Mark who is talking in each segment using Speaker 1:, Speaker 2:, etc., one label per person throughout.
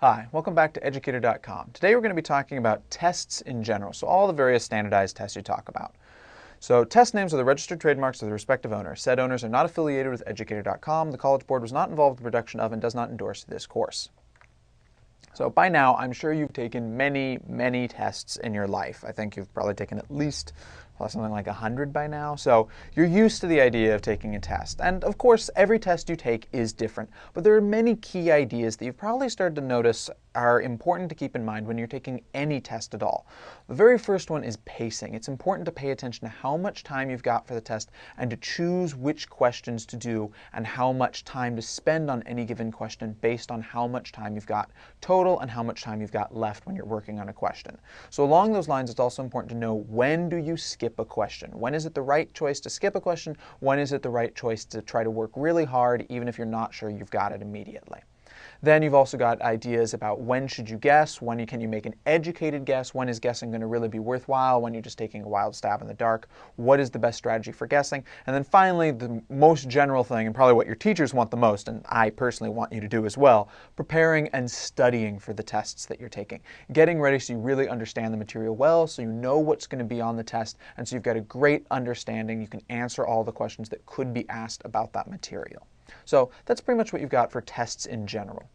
Speaker 1: Hi, welcome back to Educator.com. Today we're going to be talking about tests in general, so all the various standardized tests you talk about. So test names are the registered trademarks of the respective owners. Said owners are not affiliated with Educator.com. The College Board was not involved in the production of and does not endorse this course. So by now, I'm sure you've taken many tests in your life. I think you've probably taken at least something like 100 by now. So you're used to the idea of taking a test. And of course, every test you take is different. But there are many key ideas that you've probably started to notice are important to keep in mind when you're taking any test at all. The very first one is pacing. It's important to pay attention to how much time you've got for the test and to choose which questions to do and how much time to spend on any given question based on how much time you've got total and how much time you've got left when you're working on a question. So along those lines, it's also important to know, when do you skip a question? When is it the right choice to skip a question? When is it the right choice to try to work really hard even if you're not sure you've got it immediately? Then you've also got ideas about when should you guess, when can you make an educated guess, when is guessing going to really be worthwhile, when you're just taking a wild stab in the dark, what is the best strategy for guessing, and then finally the most general thing, and probably what your teachers want the most, and I personally want you to do as well, preparing and studying for the tests that you're taking. Getting ready so you really understand the material well, so you know what's going to be on the test, and so you've got a great understanding, you can answer all the questions that could be asked about that material. So that's pretty much what you've got for tests in general.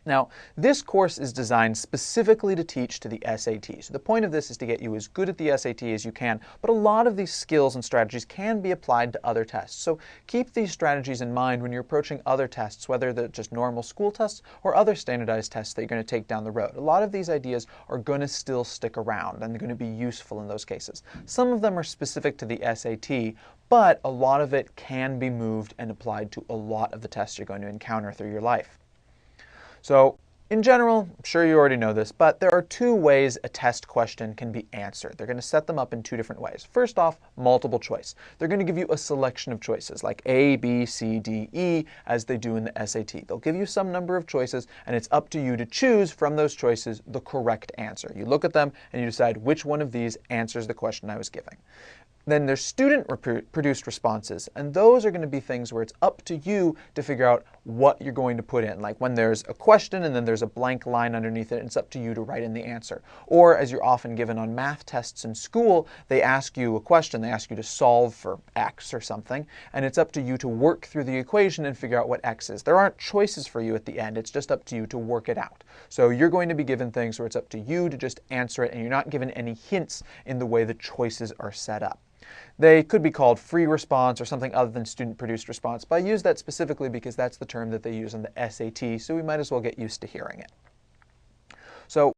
Speaker 1: Now, this course is designed specifically to teach to the SAT. So the point of this is to get you as good at the SAT as you can, but a lot of these skills and strategies can be applied to other tests. So keep these strategies in mind when you're approaching other tests, whether they're just normal school tests or other standardized tests that you're going to take down the road. A lot of these ideas are going to still stick around and they're going to be useful in those cases. Some of them are specific to the SAT, but a lot of it can be moved and applied to a lot of the tests you're going to encounter through your life. So in general, I'm sure you already know this, but there are two ways a test question can be answered. They're going to set them up in two different ways. First off, multiple choice. They're going to give you a selection of choices like A, B, C, D, E, as they do in the SAT. They'll give you some number of choices, and it's up to you to choose from those choices the correct answer. You look at them and you decide which one of these answers the question I was giving. Then there's student-produced responses, and those are going to be things where it's up to you to figure out what you're going to put in. Like when there's a question and then there's a blank line underneath it, it's up to you to write in the answer. Or as you're often given on math tests in school, they ask you a question, they ask you to solve for X or something, and it's up to you to work through the equation and figure out what X is. There aren't choices for you at the end, it's just up to you to work it out. So you're going to be given things where it's up to you to just answer it, and you're not given any hints in the way the choices are set up. They could be called free response or something other than student-produced response, but I use that specifically because that's the term that they use on the SAT, so we might as well get used to hearing it. So